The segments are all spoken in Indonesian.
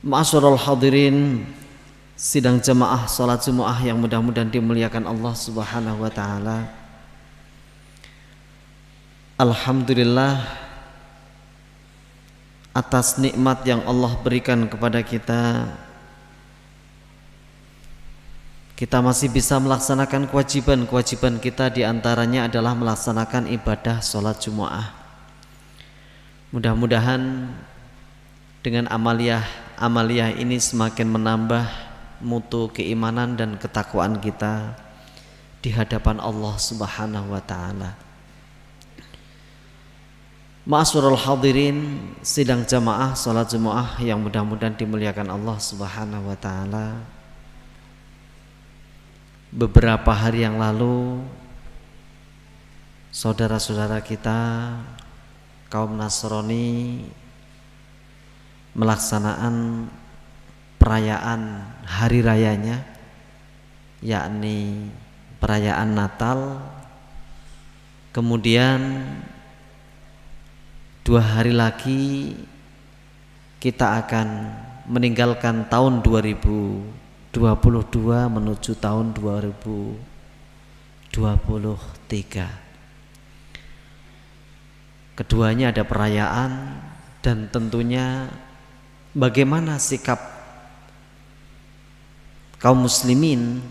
Ma'asyiral hadirin sidang jamaah salat Jumat yang mudah-mudahan dimuliakan Allah Subhanahu wa taala. Alhamdulillah atas nikmat yang Allah berikan kepada kita. Kita masih bisa melaksanakan kewajiban-kewajiban kita, diantaranya adalah melaksanakan ibadah salat Jumat. Mudah-mudahan dengan amaliyah ini semakin menambah mutu keimanan dan ketakwaan kita di hadapan Allah Subhanahu wa taala. Ma'asyiral hadirin sidang jamaah salat Jumat yang mudah-mudahan dimuliakan Allah Subhanahu wa taala. Beberapa hari yang lalu saudara-saudara kita kaum Nasrani melaksanakan perayaan hari rayanya, yakni perayaan Natal. Kemudian 2 hari lagi kita akan meninggalkan tahun 2022 menuju tahun 2023. Keduanya ada perayaan dan tentunya bagaimana sikap kaum muslimin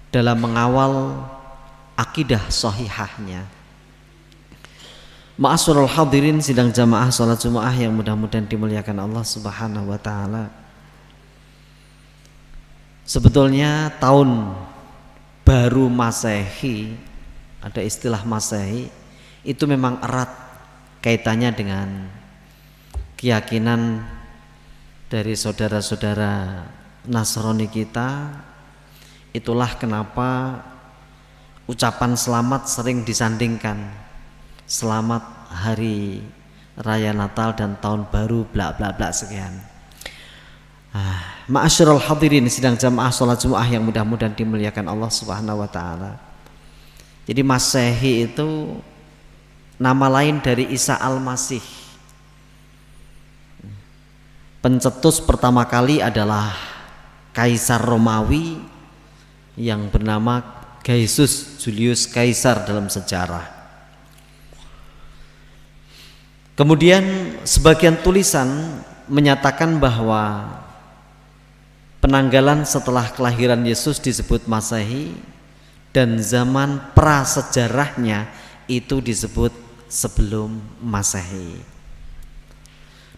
dalam mengawal akidah sahihahnya. Ma'asyiral hadirin sidang jamaah salat Jumat yang mudah-mudahan dimuliakan Allah Subhanahu wa taala. Sebetulnya tahun baru Masehi, ada istilah Masehi, itu memang erat kaitannya dengan keyakinan dari saudara-saudara Nasrani kita. Itulah kenapa ucapan selamat sering disandingkan. Selamat hari raya Natal dan tahun baru bla bla bla sekian. Ma'asyiral hadirin sidang jamaah salat Jumat yang mudah-mudahan dimuliakan Allah Subhanahu wa taala. Jadi Masehi itu nama lain dari Isa Al-Masih. Pencetus pertama kali adalah Kaisar Romawi yang bernama Gaius Julius Caesar dalam sejarah. Kemudian sebagian tulisan menyatakan bahwa penanggalan setelah kelahiran Yesus disebut Masehi dan zaman prasejarahnya itu disebut sebelum Masehi.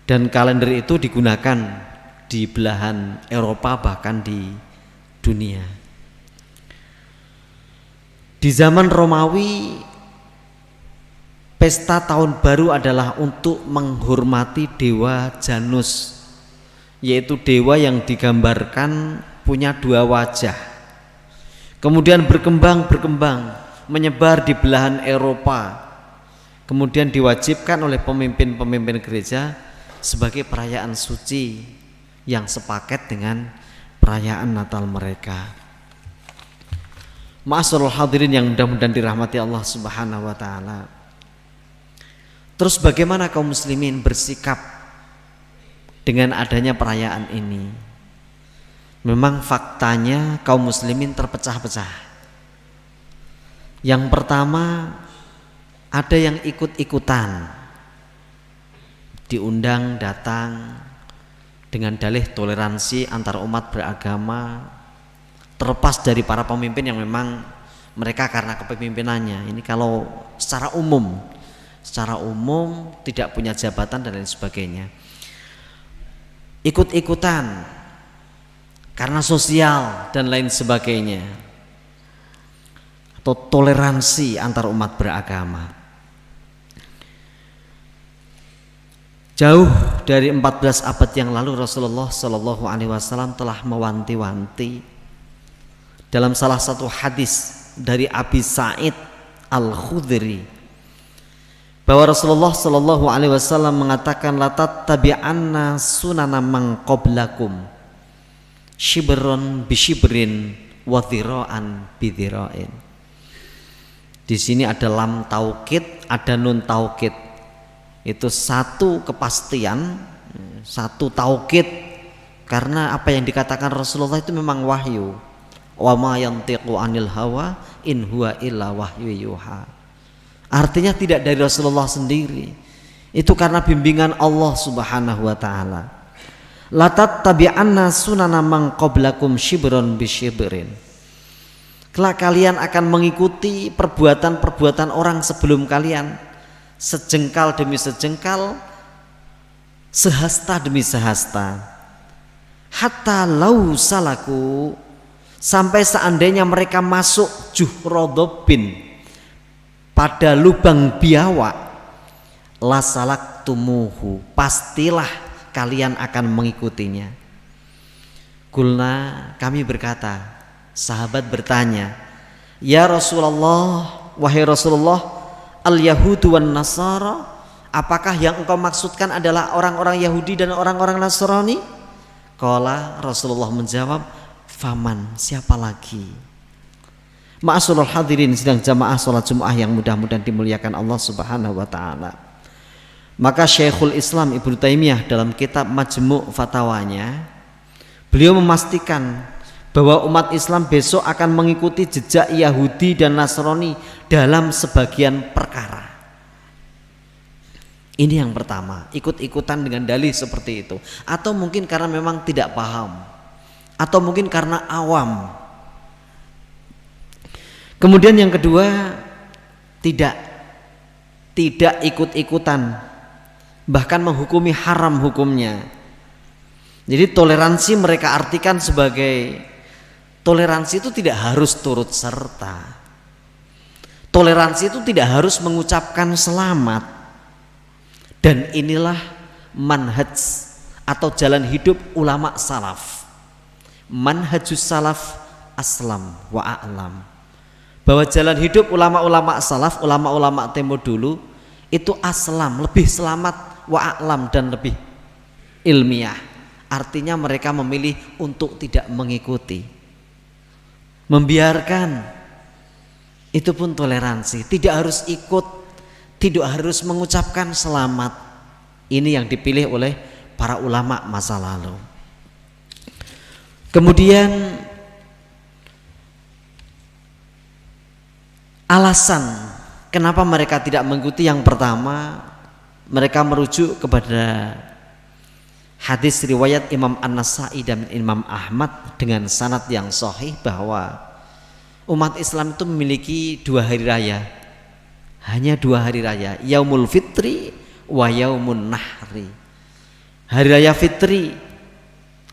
Dan kalender itu digunakan di belahan Eropa bahkan di dunia. Di zaman Romawi, pesta tahun baru adalah untuk menghormati dewa Janus, yaitu dewa yang digambarkan punya 2 wajah. Kemudian berkembang menyebar di belahan Eropa. Kemudian diwajibkan oleh pemimpin-pemimpin gereja sebagai perayaan suci yang sepaket dengan perayaan Natal mereka. Ma'asyiral hadirin yang mudah-mudahan dirahmati Allah Subhanahu wa taala. Terus bagaimana kaum muslimin bersikap dengan adanya perayaan ini? Memang faktanya kaum muslimin terpecah-pecah. Yang pertama, ada yang ikut-ikutan, diundang datang dengan dalih toleransi antar umat beragama, terlepas dari para pemimpin yang memang mereka karena kepemimpinannya. Ini kalau secara umum tidak punya jabatan dan lain sebagainya. Ikut-ikutan karena sosial dan lain sebagainya, atau toleransi antar umat beragama. Jauh dari 14 abad yang lalu Rasulullah Shallallahu Alaihi Wasallam telah mewanti-wanti dalam salah satu hadis dari Abi Sa'id Al-Khudri bahwa Rasulullah Shallallahu Alaihi Wasallam mengatakan, la tattabi'anna sunana man qablakum shibron bishibrin wa dhira'an bidhira'in. Di sini ada lam taukid, ada nun taukid. Itu satu kepastian, satu taukid karena apa yang dikatakan Rasulullah itu memang wahyu. Wa ma yantiqu anil hawa in huwa illa wahyu yuha. Artinya tidak dari Rasulullah sendiri, itu karena bimbingan Allah Subhanahu wa taala. La tattabi'anna sunana man qablakum shibran bi shibrin. Kelak kalian akan mengikuti perbuatan-perbuatan orang sebelum kalian, sejengkal demi sejengkal, sehasta demi sehasta. Hatta lau salaku, sampai seandainya mereka masuk juhrodobin, pada lubang biawak, la salaktumuhu, pastilah kalian akan mengikutinya. Kulna, kami berkata, sahabat bertanya, ya Rasulullah, wahai Rasulullah, al yahudu wan nasara, apakah yang engkau maksudkan adalah orang-orang Yahudi dan orang-orang Nasrani? Qala, Rasulullah menjawab, faman, siapa lagi? Ma'asyiral hadirin sidang jamaah salat Jumat yang mudah-mudahan dimuliakan Allah Subhanahu wa taala. Maka Syekhul Islam Ibnu Taimiyah dalam kitab Majmu' Fatawanya, beliau memastikan bahwa umat Islam besok akan mengikuti jejak Yahudi dan Nasrani dalam sebagian perkara. Ini yang pertama, ikut-ikutan dengan dalih seperti itu, atau mungkin karena memang tidak paham, atau mungkin karena awam. Kemudian yang kedua, tidak ikut-ikutan, bahkan menghukumi haram hukumnya. Jadi toleransi mereka artikan sebagai toleransi itu tidak harus turut serta. Toleransi itu tidak harus mengucapkan selamat. Dan inilah manhaj atau jalan hidup ulama salaf. Manhajus salaf aslam wa a'lam. Bahwa jalan hidup ulama-ulama salaf, ulama-ulama tempo dulu itu aslam, lebih selamat, wa a'lam, dan lebih ilmiah. Artinya mereka memilih untuk tidak mengikuti, membiarkan. Itu pun toleransi, tidak harus ikut, tidak harus mengucapkan selamat. Ini yang dipilih oleh para ulama masa lalu. Kemudian alasan kenapa mereka tidak mengikuti, yang pertama, mereka merujuk kepada hadis riwayat Imam An-Nasa'i dan Imam Ahmad dengan sanad yang sahih bahwa umat Islam itu memiliki 2 hari raya. Hanya 2 hari raya, Yaumul Fitri wa Yaumun Nahri. Hari raya Fitri,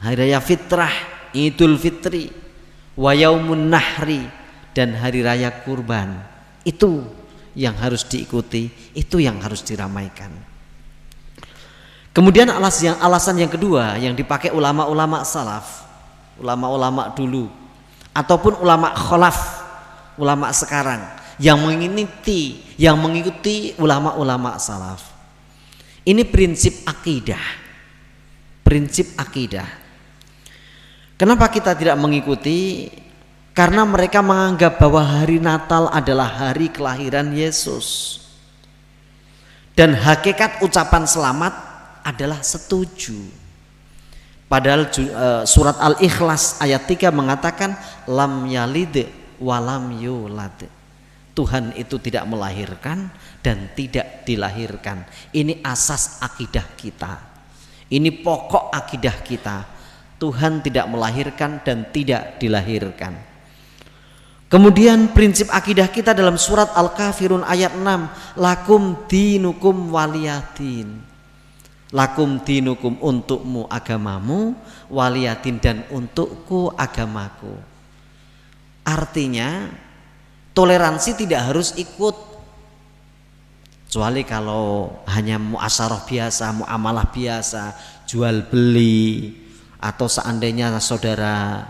hari raya Fitrah, Idul Fitri, wa Yaumun Nahri, dan hari raya kurban. Itu yang harus diikuti, itu yang harus diramaikan. Kemudian alasan yang kedua yang dipakai ulama-ulama salaf, ulama-ulama dulu, ataupun ulama khalaf, ulama sekarang, yang mengikuti ulama-ulama salaf. Ini prinsip akidah. Prinsip akidah. Kenapa kita tidak mengikuti? Karena mereka menganggap bahwa hari Natal adalah hari kelahiran Yesus. Dan hakikat ucapan selamat adalah setuju. Padahal surat Al-Ikhlas ayat 3 mengatakan lam yalid walam yulad. Tuhan itu tidak melahirkan dan tidak dilahirkan. Ini asas akidah kita. Ini pokok akidah kita. Tuhan tidak melahirkan dan tidak dilahirkan. Kemudian prinsip akidah kita dalam surat Al-Kafirun ayat 6, lakum dinukum waliyadin. Lakum dinukum, untukmu agamamu, waliyadin, dan untukku agamaku. Artinya toleransi tidak harus ikut, kecuali kalau hanya muasyarah biasa, muamalah biasa, jual beli, atau seandainya saudara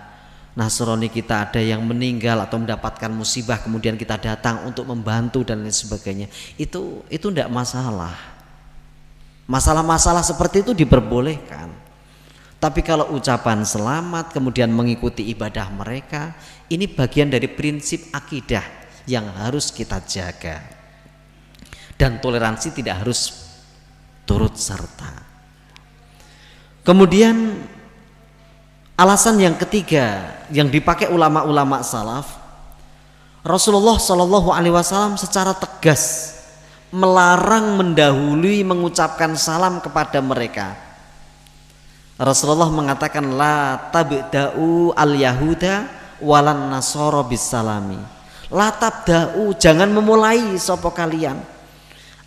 Nasrani kita ada yang meninggal atau mendapatkan musibah, kemudian kita datang untuk membantu dan lain sebagainya, itu tidak masalah. Masalah-masalah seperti itu diperbolehkan. Tapi kalau ucapan selamat kemudian mengikuti ibadah mereka, ini bagian dari prinsip akidah yang harus kita jaga. Dan toleransi tidak harus turut serta. Kemudian Alasan yang ketiga yang dipakai ulama-ulama salaf, Rasulullah Shallallahu Alaihi Wasallam secara tegas melarang mendahului mengucapkan salam kepada mereka. Rasulullah mengatakan la tabda'u al yahuda walan nasara bisalami. La tabda'u, jangan memulai sapa kalian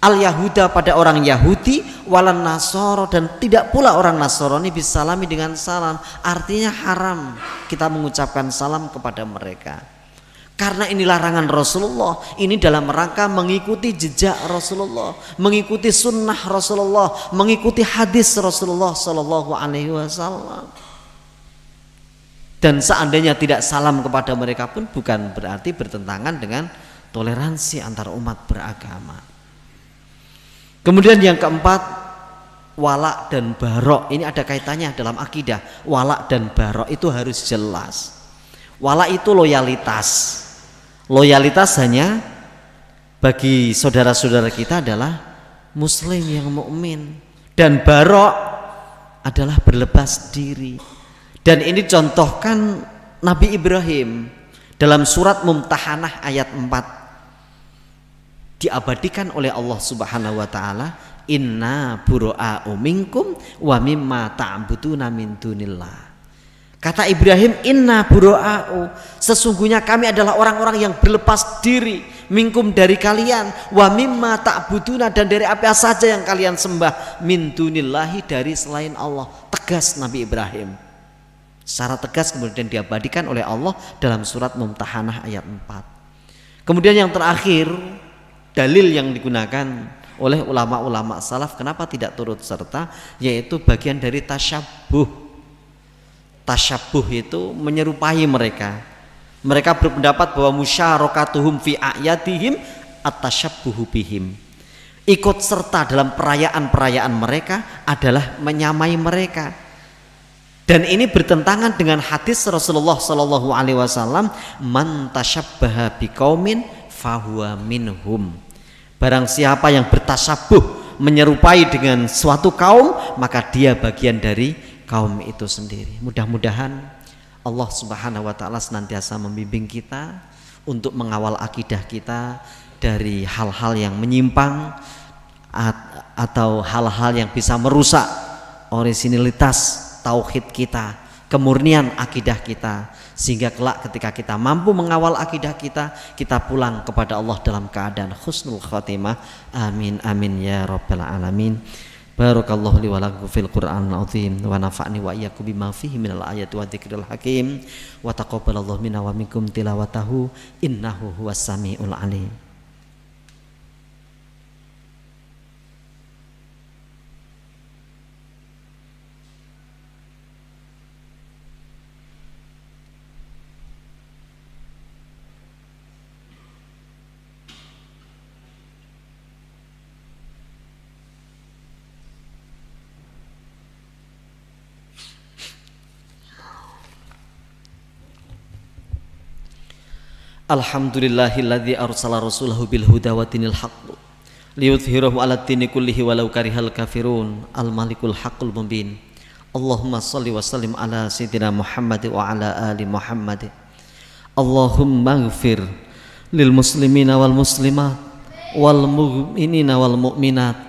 al yahuda pada orang Yahudi, walan nasara, dan tidak pula orang Nasrani bisalami dengan salam. Artinya haram kita mengucapkan salam kepada mereka. Karena ini larangan Rasulullah, ini dalam rangka mengikuti jejak Rasulullah, mengikuti sunnah Rasulullah, mengikuti hadis Rasulullah Sallallahu Alaihi Wasallam. Dan seandainya tidak salam kepada mereka pun bukan berarti bertentangan dengan toleransi antar umat beragama. Kemudian yang keempat, wala dan barok. Ini ada kaitannya dalam akidah. Wala dan barok itu harus jelas. Wala itu loyalitas. Loyalitas hanya bagi saudara-saudara kita adalah muslim yang mukmin, dan barok adalah berlepas diri. Dan ini contohkan Nabi Ibrahim dalam surat Mumtahanah ayat 4, diabadikan oleh Allah Subhanahu wa taala, inna bura'u minkum wa mimma ta'buduna min dunillah. Kata Ibrahim, inna bura'u, sesungguhnya kami adalah orang-orang yang berlepas diri, minkum dari kalian, wa mimma ta'buduna, dan dari apa saja yang kalian sembah, min dunillahi, dari selain Allah. Tegas Nabi Ibrahim, secara tegas kemudian diabadikan oleh Allah dalam surat Mumtahanah ayat 4. Kemudian yang terakhir, dalil yang digunakan oleh ulama-ulama salaf kenapa tidak turut serta, yaitu bagian dari tasyabuh. Tasyabuh itu menyerupai mereka. Mereka berpendapat bahwa musyarakatuhum fi a'yadihim at-tasyabbuhu bihim. Ikut serta dalam perayaan-perayaan mereka adalah menyamai mereka. Dan ini bertentangan dengan hadis Rasulullah Sallallahu Alaihi Wasallam, man tasyabbaha biqaumin fahuwa minhum. Barang siapa yang bertasyabuh, menyerupai dengan suatu kaum, maka dia bagian dari kaum itu sendiri. Mudah-mudahan Allah Subhanahu wa taala senantiasa membimbing kita untuk mengawal akidah kita dari hal-hal yang menyimpang atau hal-hal yang bisa merusak orisinilitas tauhid kita, kemurnian akidah kita, sehingga kelak ketika kita mampu mengawal akidah kita, kita pulang kepada Allah dalam keadaan husnul khatimah. Amin amin ya rabbal alamin. Barakallahu li wa lakum fil Qur'anil azim wa nafa'ni wa iyyakum bima fihi minal ayati wa dzikril hakim wa taqabbalallahu minna wa minkum tilawatahu innahu huwas samiul alim. Alhamdulillahilladzi arsala rasulahu bil huda wa dinil haqq liyudhhirahu 'alad dini kullihi walau karihal kafirun. Al malikul haqqul mubin. Allahumma shalli wa sallim ala sayyidina Muhammad wa ala ali Muhammad. Allahumma ighfir lil muslimina wal muslimat wal mu'minina wal mu'minat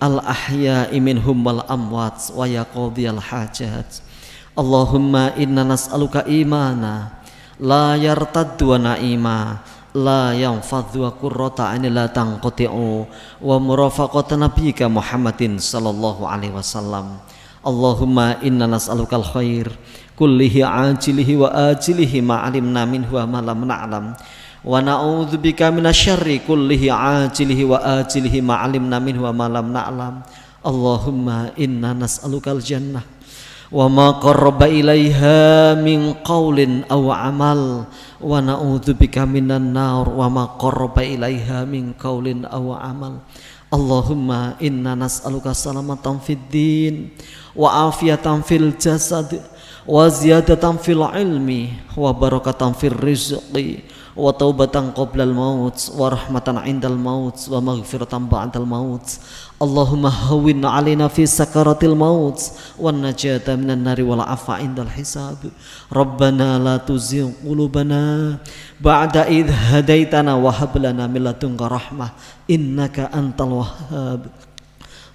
al ahya'i minhum wal amwat wa ya qadhiyal hajat. Allahumma inna nas'aluka imana la yartaddu wa na'ima la yanfadhu wa qurrata aini la tanqati'u wa murafaqata nabiyyika Muhammadin sallallahu alaihi wasallam. Allahumma inna nas'alukal khair kullihi ajilihi wa ajilihi ma alimna minhu wa ma lam na'lam wa na'udzubika minasyarri kullihi ajilihi wa ajilihi ma alimna minhu wa ma lam na'lam. Allahumma inna nas'alukal jannah wa ma qarraba ilaiha min qaulin aw amal wa na'udzubika minan nar wa ma qarraba ilaiha min qaulin aw amal. Allahumma inna nas'aluka salamatan fid din wa afiyatan fil jasad wa ziyadatan fil ilmi wa barakatan fil rizqi wa taubatan qoblal maut wa rahmatan indal maut wa maghfiratan ba'dal maut. Allahumma hawwin 'alaina fi sakaratil maut wan najata minan nari wal 'afwa indal hisab. Rabbana la tuzigh qulubana ba'da idh hadaitana wa hab lana min ladunka rahmah innaka antal wahhab.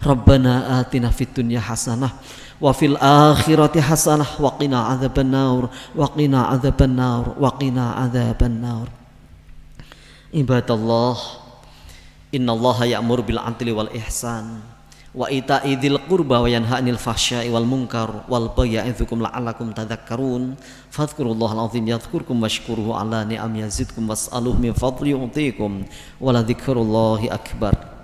Rabbana atina fid dunya hasanah wa fil akhirati hasanah wa qina adzabannar wa qina adzabannar wa qina adzabannar. Ibadallah, innallaha ya'muru bil 'adli wal ihsan wa ita'i dzil qurba wa yanha 'anil fahsya'i wal munkar wal baghi ya'idzukum la'allakum tadhakkarun. Fadhkurullahal 'azim yadhkurkum washkuruhu 'ala ni'am yazidkum was'aluhu min fadli yu'tikum wa la dzikrullahi akbar.